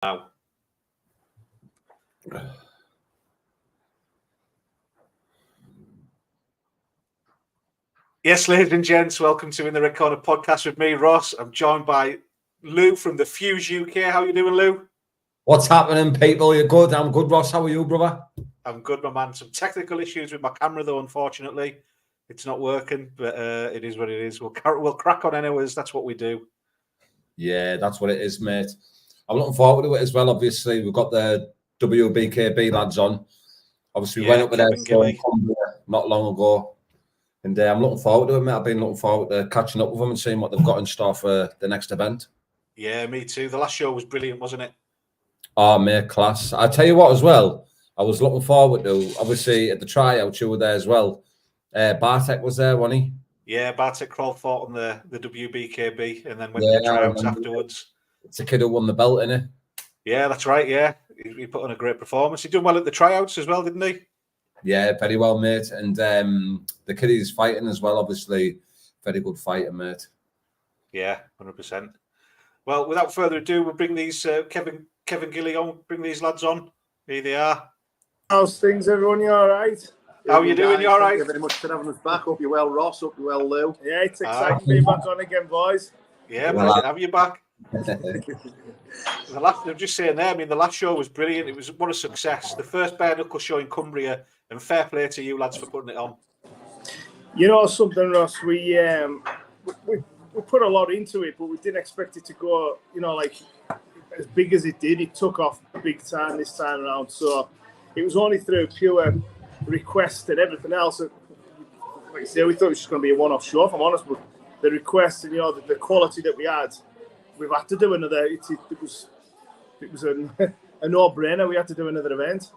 now. Yes, ladies and gents, welcome to In the Red Corner podcast with me, Ross. I'm joined by Lou from the Fuse UK. How you doing, Lou? What's happening, people? You're good? I'm good, Ross. How are you, brother? I'm good, my man. Some technical issues with my camera, though, unfortunately. It's not working, but it is what it is. We'll crack on anyways. That's what we do. Yeah, that's what it is, mate. I'm looking forward to it as well, obviously. We've got the Wbkb lads on. Obviously, we went up with their Cumbria not long ago. And I'm looking forward to it, mate. I've been looking forward to catching up with them and seeing what they've got in store for the next event. Yeah, me too. The last show was brilliant, wasn't it? Oh, mate, class. I tell you what, as well, I was looking forward to, obviously, at the tryout, you were there as well. Bartek was there, wasn't he? Yeah, Bartek crawled fought on the Wbkb and then went to the tryouts afterwards. It's the kid who won the belt, isn't it? Yeah, that's right, yeah. He put on a great performance. He done well at the tryouts as well, didn't he? Yeah, very well, mate. And the kid he's fighting as well, obviously, very good fighter, mate. Yeah, 100%. Well, without further ado, we'll bring these Kevin Gilly on, bring these lads on. Here they are. How's things, everyone? You all right? How are you doing? You all right? Thank you very much for having us back. Hope you're well, Ross. Hope you're well, Lou. Yeah, it's exciting to be back on again, boys. Yeah, pleasure to have you back. I'm just saying there, I mean, the last show was brilliant. It was what a success. The first Bare Knuckle show in Cumbria, and fair play to you lads for putting it on. You know something, Ross? We put a lot into it, but we didn't expect it to go, like as big as it did. It took off big time this time around. So it was only through pure request and everything else. Like I say, we thought it was just going to be a one-off show, if I'm honest, but the request and the quality that we had, we've had to do another. It was a no-brainer. We had to do another event.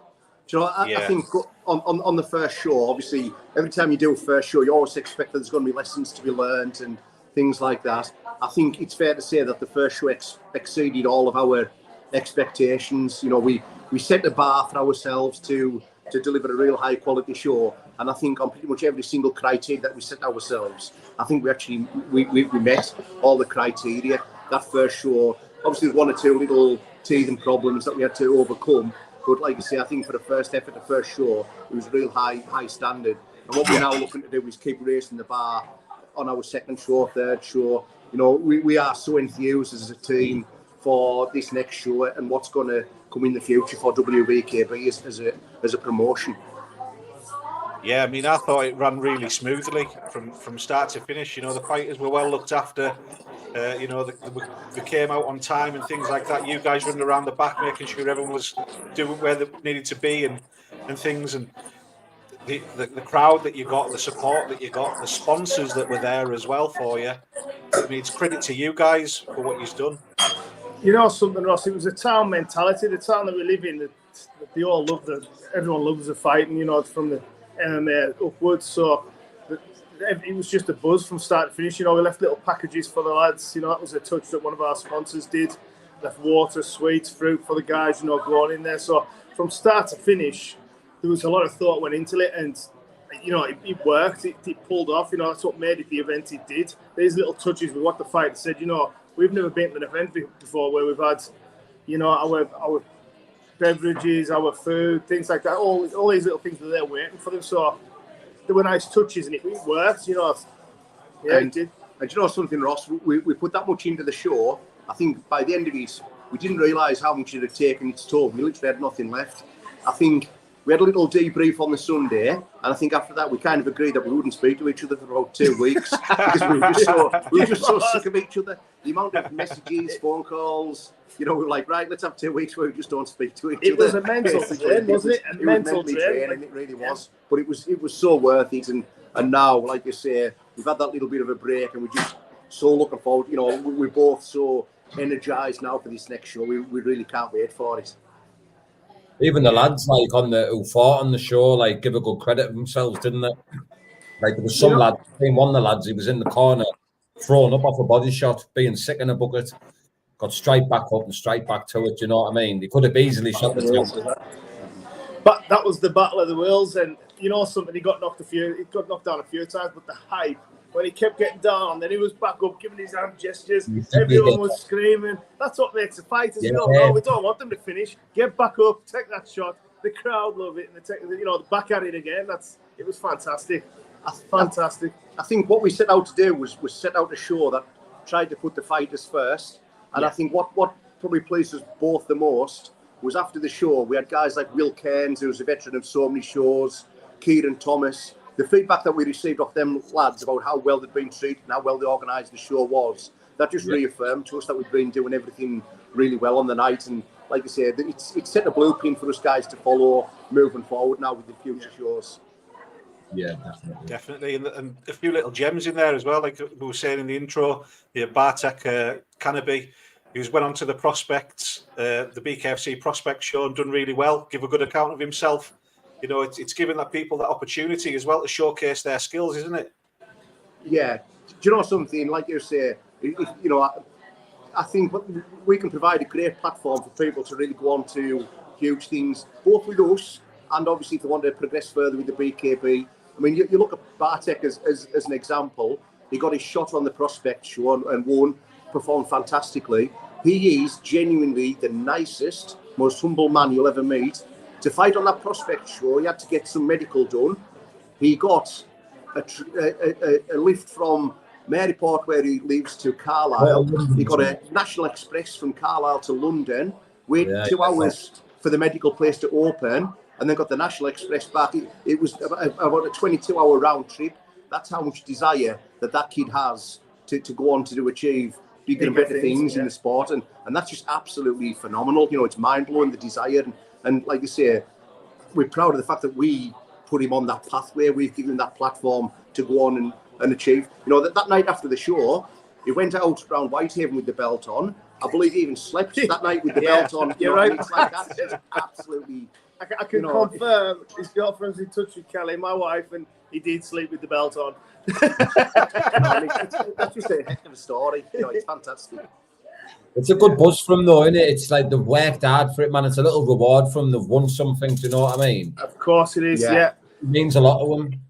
Do you know, I think on the first show, obviously, every time you do a first show, you always expect that there's going to be lessons to be learned and things like that. I think it's fair to say that the first show exceeded all of our expectations. We set the bar for ourselves to deliver a real high-quality show. And I think on pretty much every single criteria that we set ourselves, I think we met all the criteria. That first show, obviously, one or two little teething problems that we had to overcome. But like I say, I think for the first effort, the first show, it was a real high standard. And what we're now looking to do is keep raising the bar on our second show, third show. We are so enthused as a team for this next show and what's going to come in the future for Wbkb as a promotion. Yeah, I mean, I thought it ran really smoothly from start to finish. The fighters were well looked after. They came out on time and things like that. You guys running around the back, making sure everyone was doing where they needed to be and things. And the crowd that you got, the support that you got, the sponsors that were there as well for you. I mean, it's credit to you guys for what you've done. You know something, Ross? It was a town mentality. The town that we live in, they all love everyone loves the fighting. From the MMA upwards. So it was just a buzz from start to finish. We left little packages for the lads. That was a touch that one of our sponsors did. Left water, sweets, fruit for the guys, going in there. So from start to finish, there was a lot of thought went into it, and it worked. It pulled off. That's what made it the event it did. These little touches with what the fighter said. We've never been to an event before where we've had, our beverages, our food, things like that. All these little things were there waiting for them. So there were nice touches, and it worked. Yeah, it did. And you know something, Ross? We put that much into the show. I think by the end of it, we didn't realise how much it had taken its toll. We literally had nothing left. I think we had a little debrief on the Sunday, and I think after that we kind of agreed that we wouldn't speak to each other for about 2 weeks because we were just so sick of each other. The amount of messages, phone calls, we were like, right, let's have 2 weeks where we just don't speak to each other. It was a mental drain, wasn't it? It was mental drain, and it really was. But it was so worth it, and now, like you say, we've had that little bit of a break, and we're just so looking forward. We're both so energised now for this next show. We really can't wait for it. Even the lads who fought on the show, give a good credit of themselves, didn't they? There was some lad, one of the lads, he was in the corner, thrown up off a body shot, being sick in a bucket, got straight back up and straight back to it. You know what I mean? He could have easily shot the top. But that was the battle of the worlds, and something. He got knocked down a few times, but the hype when he kept getting down, then he was back up, giving his hand gestures. Everyone was screaming. That's what makes a fight. We don't want them to finish. Get back up, take that shot. The crowd love it, and they take, the back at it again. It was fantastic. Fantastic. I think what we set out to do was set out to show that tried to put the fighters first. And I think what probably pleased us both the most was after the show, we had guys like Will Cairns, who was a veteran of so many shows, Kieran Thomas. The feedback that we received off them lads about how well they'd been treated and how well they organised the show was, that just reaffirmed to us that we've been doing everything really well on the night. And like I said, it's set a blueprint for us guys to follow moving forward now with the future shows. Yeah, definitely. And a few little gems in there as well, like we were saying in the intro. Bartek Canopy, who's went on to the prospects, the BKFC prospect show, and done really well. Give a good account of himself. It's giving that people that opportunity as well to showcase their skills, isn't it? Yeah. Do you know something? Like you say, I think we can provide a great platform for people to really go on to huge things, both with us and obviously if they want to progress further with the BKB. I mean, you look at Bartek as an example. He got his shot on the prospect show and won, performed fantastically. He is genuinely the nicest, most humble man you'll ever meet. To fight on that prospect show, he had to get some medical done. He got a lift from Maryport, where he lives, to Carlisle. He got a National Express from Carlisle to London, waited 2 hours for the medical place to open, and then got the National Express back. It was about a 22-hour round trip. That's how much desire that kid has to go on to achieve bigger and better things in the sport. And that's just absolutely phenomenal. It's mind-blowing, the desire. And like you say, we're proud of the fact that we put him on that pathway. We've given him that platform to go on and achieve. That night after the show, he went out around Whitehaven with the belt on. I believe he even slept that night with the belt on. You're right. It's like that's just absolutely... I can confirm his girlfriend's in touch with Kelly, my wife, and he did sleep with the belt on. That's just a heck of a story. It's fantastic. It's a good buzz from though, isn't it? It's like they've worked hard for it, man. It's a little reward from they've won something. Do you know what I mean? Of course it is. Yeah. It means a lot to them.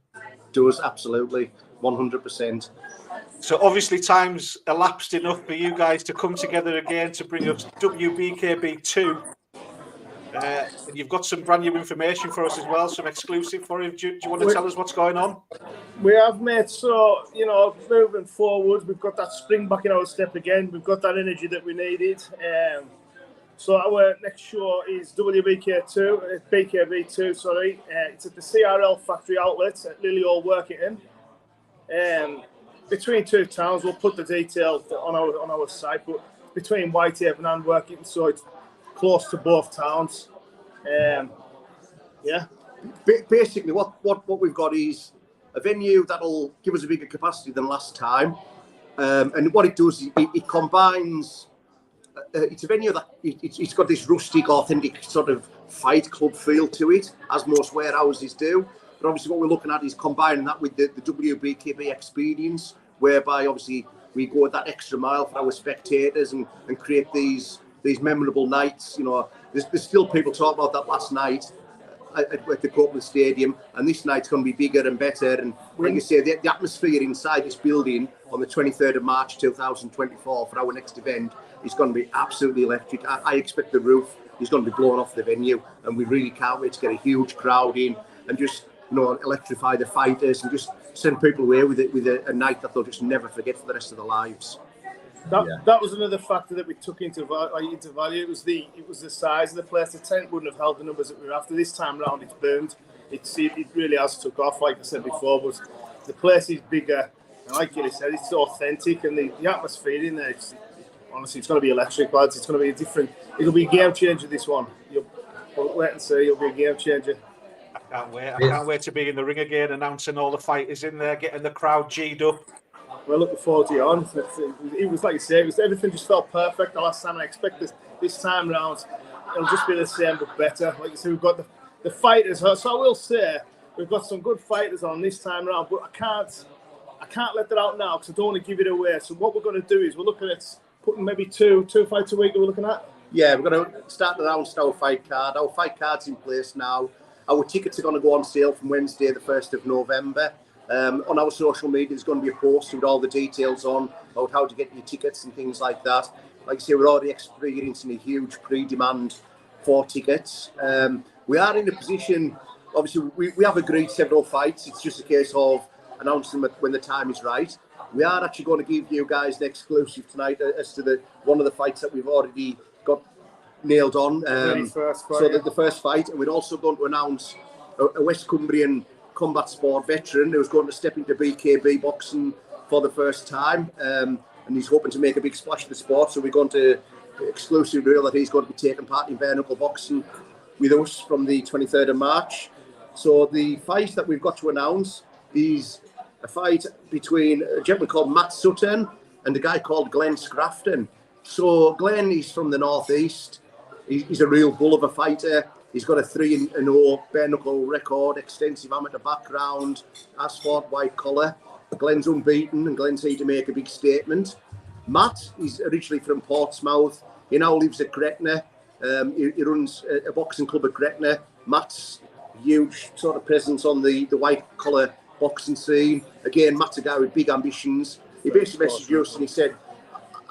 Does absolutely 100%. So obviously time's elapsed enough for you guys to come together again to bring up WBKB 2. And you've got some brand new information for us as well, some exclusive for you. Do you want to tell us what's going on? We have, mate. So, moving forward, we've got that spring back in our step again. We've got that energy that we needed. So our next show is BKB 2, sorry. It's at the CRL factory outlet at Lily Hall, Workington. Between two towns, we'll put the details on our site, but between Whitehaven and Workington, so it's close to both towns. Basically, what we've got is a venue that'll give us a bigger capacity than last time, and what it does, it combines. It's a venue that it's got this rustic, authentic sort of fight club feel to it, as most warehouses do. But obviously, what we're looking at is combining that with the WBKB experience, whereby obviously we go that extra mile for our spectators and create these memorable nights. There's still people talking about that last night at the Copeland Stadium, and this night's going to be bigger and better. And like you say, the atmosphere inside this building on the 23rd of March 2024 for our next event is going to be absolutely electric. I expect the roof is going to be blown off the venue, and we really can't wait to get a huge crowd in and just electrify the fighters and just send people away with a night that they'll just never forget for the rest of their lives. That was another factor that we took into value. It was the size of the place. The tent wouldn't have held the numbers that we were after. This time round, it's boomed. It really has took off, like I said before. But the place is bigger, and like you said, it's authentic, and the atmosphere in there. Honestly, it's going to be electric, lads. It's going to be it'll be a game changer. This one, we'll wait and see. It'll be a game changer. I can't wait to be in the ring again, announcing all the fighters in there, getting the crowd G'd up. We're looking forward to it on. It was like you say, everything just felt perfect the last time. I expect this time round it'll just be the same but better. Like you say, we've got the fighters. So I will say we've got some good fighters on this time round, but I can't let that out now because I don't want to give it away. So what we're going to do is we're looking at putting maybe two fights a week that we're looking at. Yeah, we're going to start the round our fight card. Our fight card's in place now. Our tickets are going to go on sale from Wednesday, the 1st of November. On our social media, there's going to be a post with all the details on about how to get your tickets and things like that. Like I say, we're already experiencing a huge pre-demand for tickets. We are in a position, obviously, we have agreed several fights. It's just a case of announcing them when the time is right. We are actually going to give you guys the exclusive tonight as to one of the fights that we've already got nailed on. The first fight, and we're also going to announce a West Cumbrian combat sport veteran who's going to step into BKB boxing for the first time, and he's hoping to make a big splash in the sport. So we're going to exclusively reveal that he's going to be taking part in bare knuckle boxing with us from the 23rd of March. So the fight that we've got to announce is a fight between a gentleman called Matt Sutton and a guy called Glenn Scrafton. So Glenn is from the northeast. He's a real bull of a fighter. He's got a 3-0 bare knuckle record, extensive amateur background, asphalt white collar. Glenn's unbeaten, and Glenn's here to make a big statement. Matt is originally from Portsmouth. He now lives at Gretna. He runs a boxing club at Gretna. Matt's huge sort of presence on the white collar boxing scene. Again, Matt's a guy with big ambitions. He basically messaged us and he said,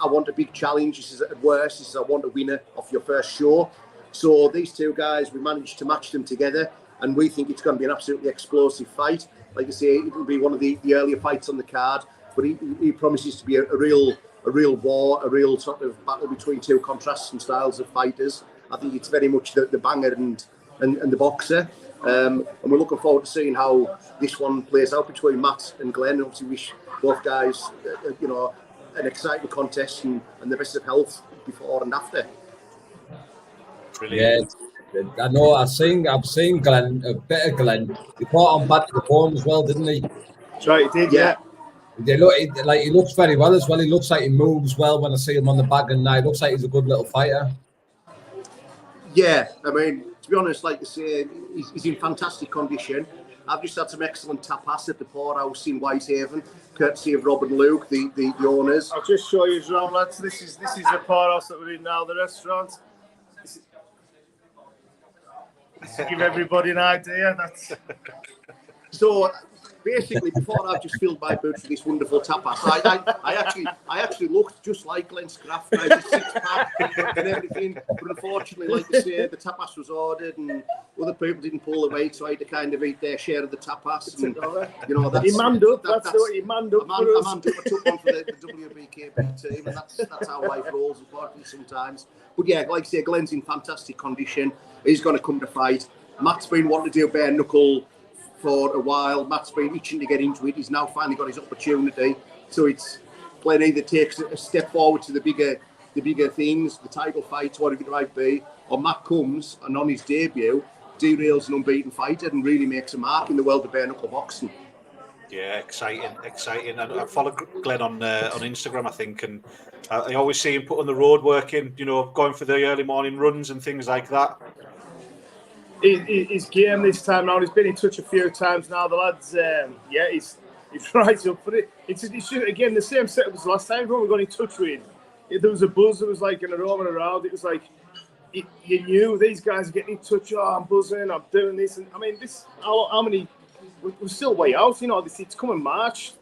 I want a big challenge. He says, at worst, he says, I want a winner off your first show. So these two guys, we managed to match them together, and we think it's going to be an absolutely explosive fight. Like I say, it'll be one of the earlier fights on the card, but he promises to be a real war, a real sort of battle between two contrasting styles of fighters. I think it's very much the banger and the boxer. And we're looking forward to seeing how this one plays out between Matt and Glenn. Obviously, wish both guys, an exciting contest and the best of health before and after. Brilliant. Yeah, I know. I've seen Glenn, a bit of Glenn. He fought on back to the form as well, didn't he? That's right, he did. Yeah. He looks very well as well. He looks like he moves well when I see him on the bag, and now he looks like he's a good little fighter. Yeah, I mean, to be honest, like I say, he's in fantastic condition. I've just had some excellent tapas at the Poorhouse in Whitehaven, courtesy of Rob and Luke, the owners. I'll just show you around, lads. This is the Poorhouse that we're in now, the restaurant. To give everybody an idea, that's so. Basically, before I've just filled my boots with this wonderful tapas, I actually looked just like Glenn Scrafton. I was a six-pack and everything, but unfortunately, like I say, the tapas was ordered and other people didn't pull the weight, so I had to kind of eat their share of the tapas. And, that's, he manned up. That's what he manned up for us. I took one for the Wbkb team, and that's how life rolls, unfortunately, sometimes. But yeah, like I say, Glenn's in fantastic condition. He's going to come to fight. Matt's been wanting to do bare knuckle for a while. Matt's been itching to get into it. He's now finally got his opportunity. So it's Glenn either takes a step forward to the bigger things, the title fights, whatever it might be, or Matt comes and on his debut derails an unbeaten fighter and really makes a mark in the world of bare knuckle boxing. Yeah, exciting. And I follow Glenn on Instagram, I think, and I always see him putting the road work in, going for the early morning runs and things like that. His game this time round. He's been in touch a few times now. The lads, he's right up for it. It's just, again, the same setup as last time. When we got in touch with, there was a buzz. There was like an aroma around. It was like you knew these guys are getting in touch. Oh, I'm buzzing. I'm doing this. And I mean, this. How many? We're still way out. It's coming March,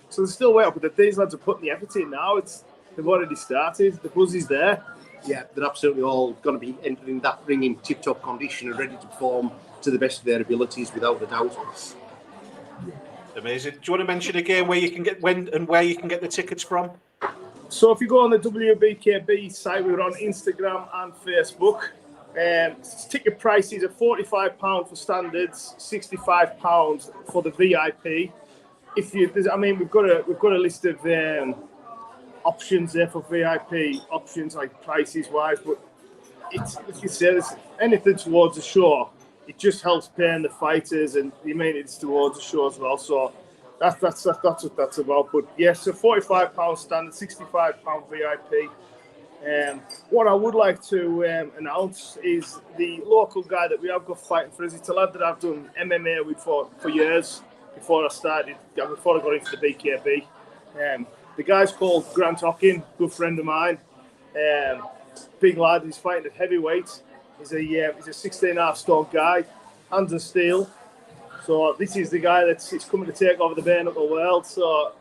so they're still way out. But these lads are putting the effort in now. They've already started. The buzz is there. Yeah, they're absolutely all going to be entering that ring in tip-top condition and ready to perform to the best of their abilities, without a doubt. Amazing. Do you want to mention again where you can get where you can get the tickets from? So if you go on the Wbkb site, we're on Instagram and Facebook. Ticket prices are £45 for standards, £65 for the VIP. We've got a list of options there for VIP options, like prices wise, but it's, like you said, it's anything towards the show. It just helps paying the fighters, and the maintenance towards the show as well. So that's what that's about. But yes, so £45 standard, £65 VIP. What I would like to announce is the local guy that we have got fighting for us. It's a lad that I've done MMA with for years before I got into the BKB. The guy's called Grant Hockin, good friend of mine. Big lad, he's fighting at heavyweight. He's a 16.5 stone guy, hands of steel. So this is the guy that's coming to take over the bare knuckle world. So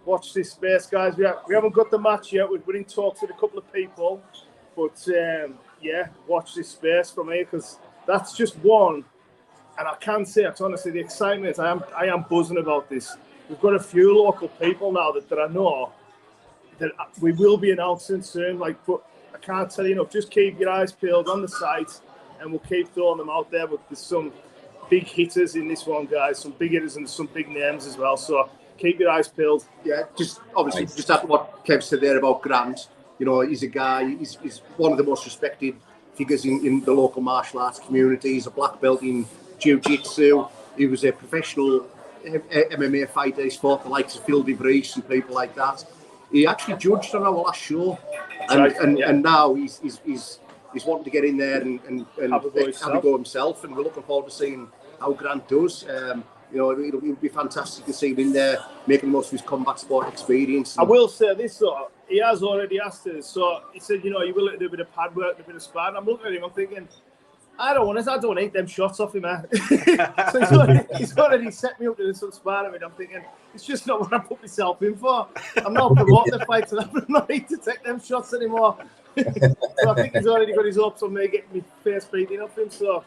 watch this space, guys. We haven't got the match yet. We're in talks with a couple of people, but yeah, watch this space from here because that's just one. And I can say, it's honestly the excitement. I am buzzing about this. We've got a few local people now that I know that we will be announcing soon. Like, but I can't tell you enough. Just keep your eyes peeled on the site, and we'll keep throwing them out there. But there's some big hitters in this one, guys. Some big hitters and some big names as well. So keep your eyes peeled. Yeah, just obviously just after what Kev said there about Grant. You know, he's a guy. He's one of the most respected figures in the local martial arts community. He's a black belt in jiu-jitsu. He was a professional MMA fighter. He's fought the likes of Phil DeVries and people like that. He actually judged on our last show, and now he's wanting to get in there and have a go himself. And we're looking forward to seeing how Grant does. You know, it'll be fantastic to see him in there making the most of his combat sport experience. I will say this though, he has already asked us. So he said, you know, you will do a bit of pad work, a bit of sparring. I'm looking at him, I'm thinking, I don't want to eat them shots off him, man. So he's already set me up to do some sparring with. I'm thinking, it's just not what I put myself in for. I'm not promoting the fight, so I'm not need to take them shots anymore. So I think he's already got his hopes on me getting my face beating off him. So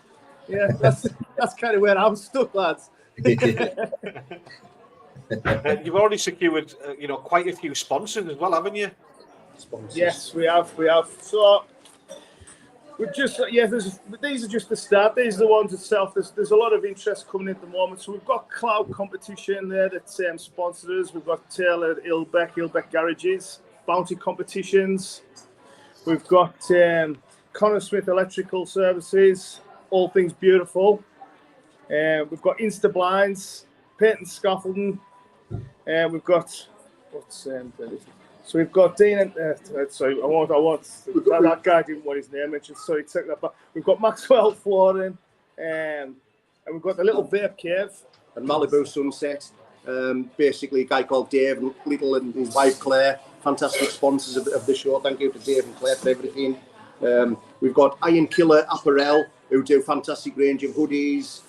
yeah, that's kind of where I'm stuck, lads. You've already secured, quite a few sponsors as well, haven't you? Sponsors. Yes, we have. So we're just these are just the start. These are the ones itself. There's a lot of interest coming in at the moment. So we've got Cloud Competition there that sponsors us. We've got Taylor Ilbeck Garages, Bounty Competitions. We've got Connor Smith Electrical Services, All Things Beautiful. We've got Insta Blinds, Peyton Scaffolding. We've got so we've got Dean and sorry, I want that guy didn't want his name mentioned. Sorry, take that back. We've got Maxwell Flooring, and we've got the little Bare Cave and Malibu Sunset. Basically, a guy called Dave Little and his wife Claire, fantastic sponsors of the show. Thank you to Dave and Claire for everything. We've got Iron Killer Apparel, who do fantastic range of hoodies,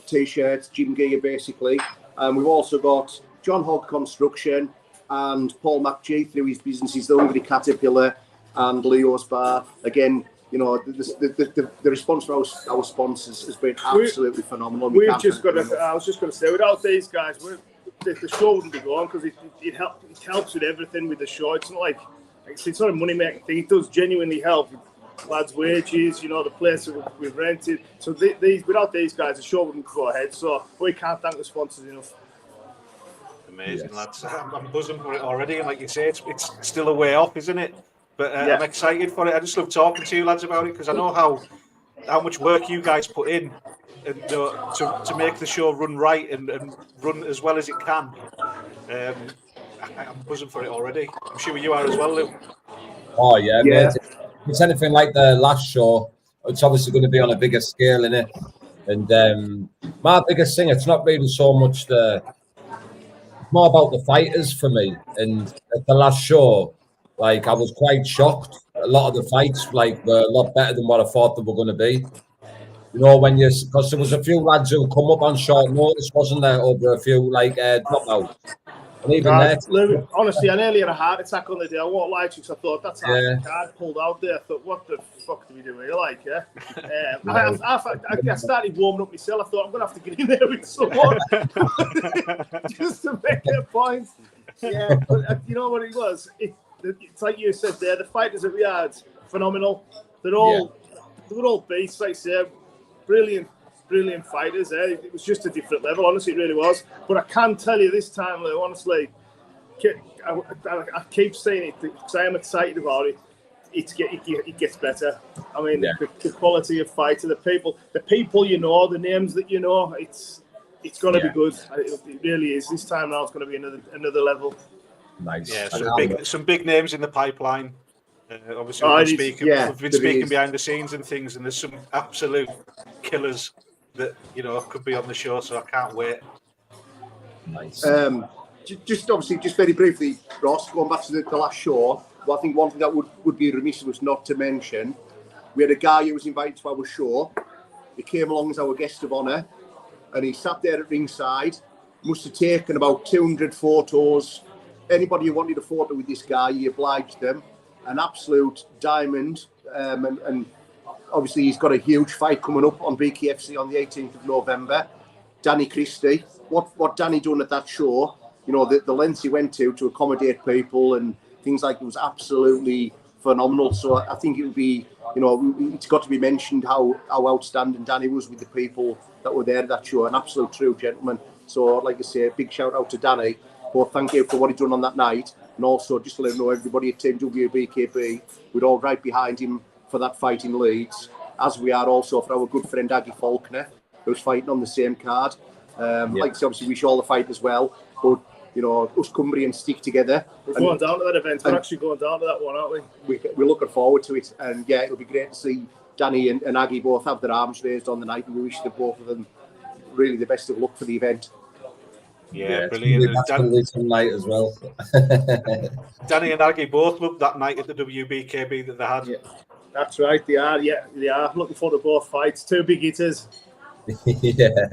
t-shirts, gym gear, basically. We've also got John Hogg Construction and Paul McGee through his businesses, the Hungry Caterpillar and Leo's Bar. Again, you know, the response from our sponsors has been absolutely phenomenal. I was just going to say, without these guys, the show wouldn't be going because it helps with everything with the show. It's not like it's not a money making thing. It does genuinely help with lads' wages, you know, the place that we've rented. So without these guys, the show wouldn't go ahead. So we can't thank the sponsors enough. Amazing, lads. I'm buzzing for it already. And like you say, it's still a way off, isn't it? But I'm excited for it. I just love talking to you lads about it because I know how much work you guys put in and, to make the show run right and run as well as it can. I'm buzzing for it already. I'm sure you are as well, Lou. Oh, yeah. Mate. If it's anything like the last show, it's obviously going to be on a bigger scale, innit? And my biggest thing, it's not really so much more about the fighters for me. And at the last show, like, I was quite shocked. A lot of the fights, like, were a lot better than what I thought they were going to be. You know, because there was a few lads who come up on short notice, wasn't there, over a few, like, dropouts. And even honestly, I nearly had a heart attack on the day. I won't lie to you because I thought that's how the card pulled out there. I thought, what the fuck do we do here? Like, I started warming up myself. I thought, I'm going to have to get in there with someone just to make a point. Yeah, but you know what it was? It's like you said there, the fighters that we had, phenomenal. They were all beasts, like I said, brilliant fighters. It was just a different level, honestly, it really was. But I can tell you this time, Lou, honestly, I keep saying it because I am excited about it. It gets better. I mean, the quality of fighter, the people you know, the names that you know, it's going to be good. It really is. This time now, it's going to be another level. Nice. Yeah, some big names in the pipeline. Obviously, we've been speaking behind the scenes and things, and there's some absolute killers that could be on the show. So I can't wait. Nice. Just very briefly, Ross, going back to the last show. Well, I think one thing that would be remiss was not to mention. We had a guy who was invited to our show. He came along as our guest of honour. and he sat there at ringside. Must have taken about 200 photos. Anybody who wanted a photo with this guy, he obliged them. An absolute diamond, and obviously he's got a huge fight coming up on BKFC on the 18th of November. Danny Christie. What Danny done at that show, you know, the lengths he went to accommodate people and things like it was absolutely phenomenal. So I think it would be, you know, it's got to be mentioned how outstanding Danny was with the people that were there at that show. An absolute true gentleman. So like I say, a big shout out to Danny. But thank you for what he done on that night. And also just to let him know, everybody at Team Wbkb, we're all right behind him for that fight in Leeds, as we are also for our good friend Aggie Faulkner, who's fighting on the same card. Like I say, obviously wish all the fighters well, but you know, us Cumbrians stick together. We're going down to that event. We're actually going down to that one, aren't we? We're looking forward to it, and yeah, it'll be great to see Danny and Aggie both have their arms raised on the night, and we wish the both of them really the best of luck for the event. Yeah, brilliant. Night as well. Danny and Aggie both loved that night at the WBKB that they had. Yeah, that's right. They are. Yeah, they are. Looking forward to both fights. Two big hitters. Yeah.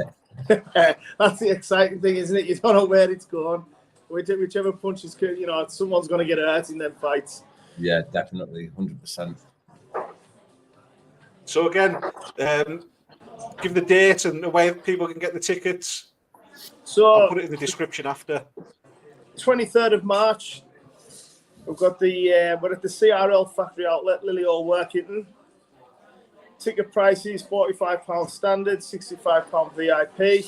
That's the exciting thing, isn't it? You don't know where it's going. Whichever punch is, you know, someone's going to get hurt in them fights. Yeah, definitely, 100%. So again, give the date and the way people can get the tickets. So I'll put it in the description after. 23rd of March. We've got we're at the CRL Factory Outlet, Lily Hall, Workington. Ticket prices £45 standard, £65 VIP.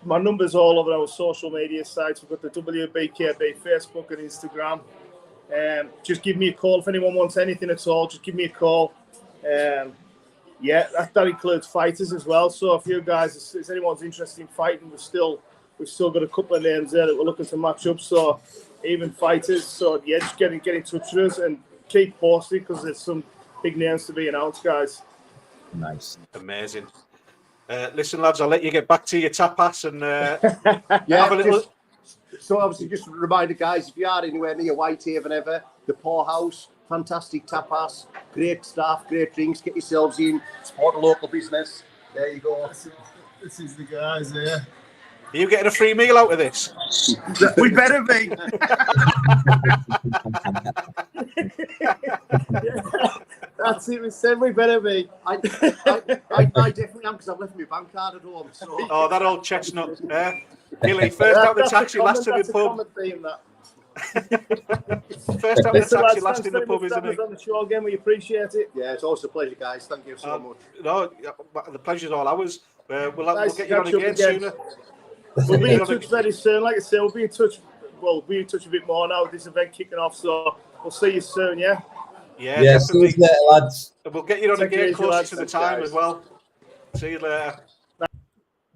My number's all over our social media sites. We've got the WBKB Facebook and Instagram. Just give me a call if anyone wants anything at all. Just give me a call. Yeah, that includes fighters as well. So if you guys, if anyone's interested in fighting, we've still got a couple of names there that we're looking to match up. So even fighters. So yeah, just get in touch with us and keep posting because there's some big names to be announced, guys. Nice, amazing. Listen, lads, I'll let you get back to your tapas and yeah, have a little. So obviously, just a reminder, guys, if you are anywhere near Whitehaven ever, the Poorhouse, fantastic tapas, great staff, great drinks. Get yourselves in, support a local business. There you go. This is the guys there. Are you getting a free meal out of this? We better be. That's it. We said we better be. I definitely am because I've left my bank card at home. So. Oh, that old chestnut. Gilly, first out the taxi, last in the pub. First out the taxi, last in the pub, isn't it? On the show again, we appreciate it. Yeah, it's always a pleasure, guys. Thank you so much. No, the pleasure's all ours. We'll get you on again sooner. We'll be in touch very soon. Like I say, we'll be in touch. Well, we'll be in touch a bit more now with this event kicking off. So we'll see you soon. Yeah. Yeah, definitely. See you later, lads. We'll get you on again closer to the time as well. See you later.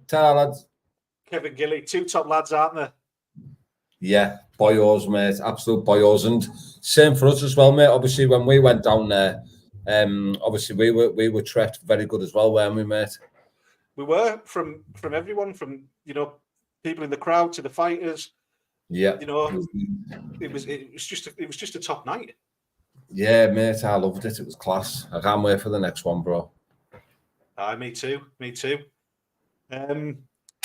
Ta-ra, lads. Kevin Gilly, two top lads, aren't they? Yeah, boyos, mate. Absolute boyos. And same for us as well, mate. Obviously, when we went down there, obviously we were treated very good as well, weren't we, mate? We were from everyone, from people in the crowd to the fighters. Yeah, it was just a top night. Yeah, mate, I loved it. It was class. I can't wait for the next one, bro. Me too.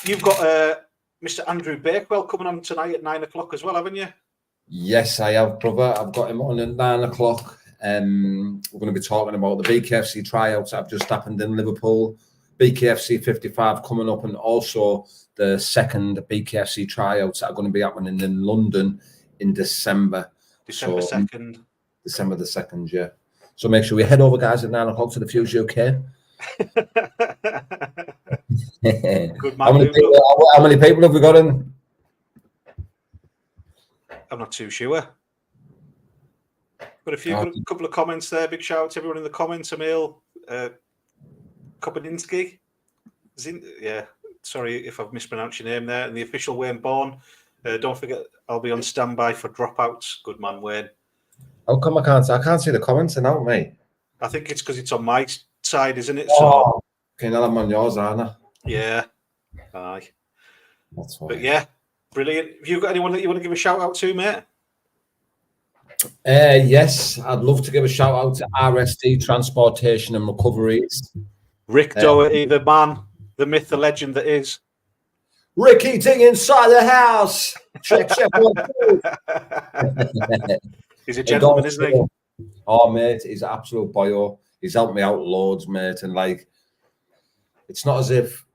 You've got Mr. Andrew Bakewell coming on tonight at 9 o'clock as well, haven't you? Yes, I have, brother. I've got him on at 9 o'clock. We're going to be talking about the BKFC tryouts that have just happened in Liverpool. BKFC 55 coming up, and also the second BKFC tryouts that are going to be happening in London in December. December 2nd. December the 2nd, yeah. So make sure we head over, guys, at 9 o'clock to the Fuse UK. Good man. How many people have we got in? I'm not too sure. Got a couple of comments there. Big shout out to everyone in the comments. Emil, Kopaninsky. Yeah, sorry if I've mispronounced your name there. And the official Wayne Bourne. Don't forget, I'll be on standby for dropouts. Good man, Wayne. How come I can't see the comments now, mate? I think it's because it's on my side, isn't it? Oh, okay, now I'm on yours, aren't I? Yeah. Aye. That's why. But yeah, brilliant. Have you got anyone that you want to give a shout out to, mate? Yes, I'd love to give a shout out to RSD Transportation and Recoveries. Rick Doherty, the man. the myth, the legend that is Ricky Ting inside the house. Check. He's a gentleman, isn't he? Oh, mate, he's an absolute boyo. He's helped me out loads, mate. And like, it's not as if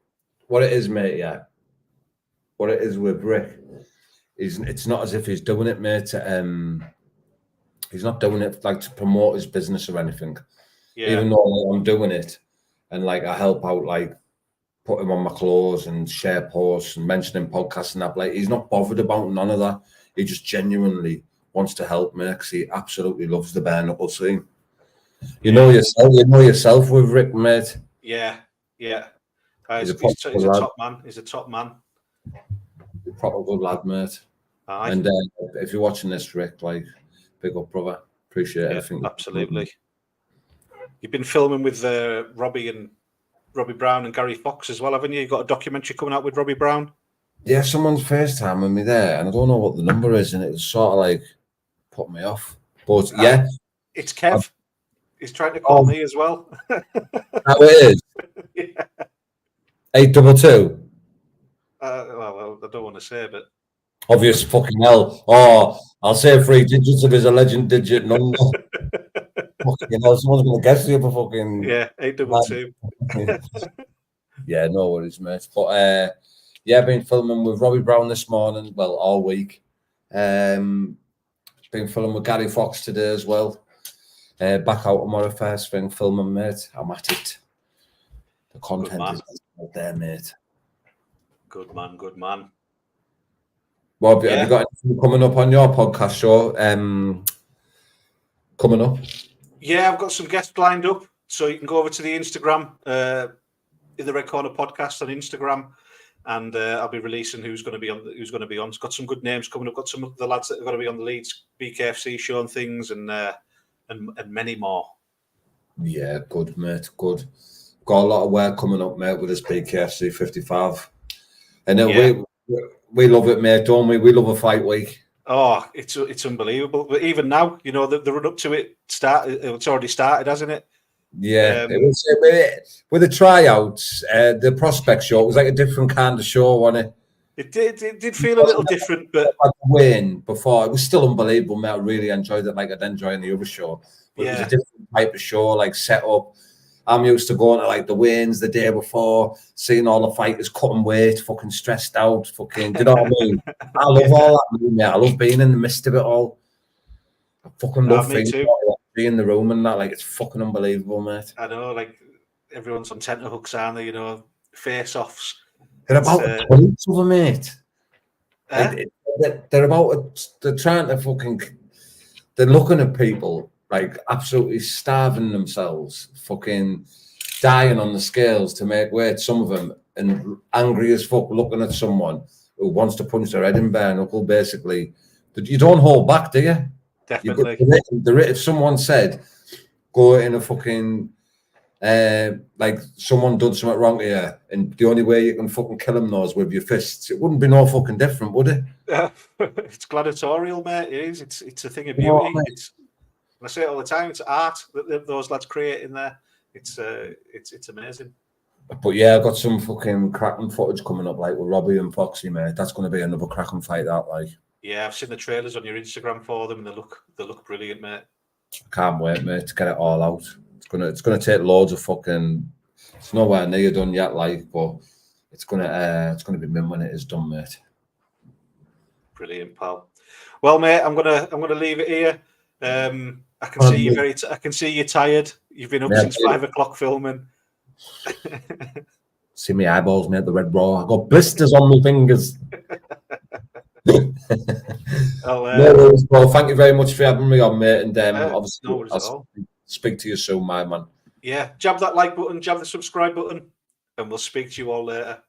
what it is, mate. Yeah, what it is with Rick is it's not as if he's doing it, mate. He's not doing it like to promote his business or anything. Yeah. Even though like, I'm doing it, and like I help out, like put him on my clothes and share posts and mention him podcasts and that. Like he's not bothered about none of that. He just genuinely wants to help me because he absolutely loves the bare knuckle scene. You know yourself with Rick, mate. Yeah. He's a top man. He's a top man. He's a proper good lad, mate. And if you're watching this, Rick, like, big up, brother. Appreciate everything. Absolutely. You've been filming with Robbie Brown and Gary Fox as well, haven't you? You've got a documentary coming out with Robbie Brown. Yeah, someone's FaceTiming me there, and I don't know what the number is, and it was sort of like put me off. But yeah, it's Kev. He's trying to call me as well. How it is? Yeah. 822. Well, I don't want to say, but obvious fucking hell. Oh, I'll say 3 digits if there's a legend digit number. Fucking hell, someone's gonna guess you for fucking 822. Yeah, no worries, mate. But yeah, I've been filming with Robbie Brown this morning. Well, all week. Been filming with Gary Fox today as well. Back out tomorrow first thing filming, mate. I'm at it. The content is out there, mate. Good man. Well, have you got anything coming up on your podcast show? Coming up? Yeah, I've got some guests lined up, so you can go over to the Instagram, in the Red Corner Podcast on Instagram, and I'll be releasing who's going to be on. It's got some good names coming up. Got some of the lads that are going to be on the Leeds BKFC show and things, and many more. Yeah, good, mate. Good. Got a lot of work coming up, mate, with this BKFC 55, and we love it, mate, don't we? We love a fight week. Oh, it's unbelievable. But even now, you know, the run up to it it's already started, hasn't it? Yeah, it was with the tryouts, the prospect show. It was like a different kind of show, wasn't it? It did feel a little different, but win before it was still unbelievable, mate. I really enjoyed it, like I'd enjoy the other show. But it was a different type of show, like set up. I'm used to going to like the wins the day before, seeing all the fighters cutting weight, fucking stressed out, fucking. Do you know what I mean? I love all that, mate. I love being in the midst of it all. I fucking love things like being in the room and that. Like it's fucking unbelievable, mate. I know, like everyone's on tenterhooks, aren't they? You know, face-offs. They're about a point of them, mate. They're about. They're trying to fucking. They're looking at people like absolutely starving themselves, fucking dying on the scales to make weight, some of them, and angry as fuck looking at someone who wants to punch their head in bare knuckle, basically. You don't hold back, do you? Definitely. If someone said, go in a fucking, like someone did something wrong to you, and the only way you can fucking kill them is with your fists, it wouldn't be no fucking different, would it? It's gladiatorial, mate. It is. It's a thing of beauty. I say it all the time. It's art that those lads create in there. It's amazing. But yeah, I've got some fucking cracking footage coming up, like with Robbie and Foxy, mate. That's going to be another cracking fight, that like. Yeah, I've seen the trailers on your Instagram for them, and they look brilliant, mate. I can't wait, mate, to get it all out. It's gonna take loads of fucking. It's nowhere near done yet, like, but it's gonna be mint when it is done, mate. Brilliant, pal. Well, mate, I'm gonna leave it here. I can see you I can see you're tired. You've been up since 5 o'clock filming. See my eyeballs, mate. The red raw. I got blisters on my fingers. Well, thank you very much for having me on, mate. And obviously, I'll speak to you soon, my man. Yeah, jab that like button, jab the subscribe button, and we'll speak to you all later.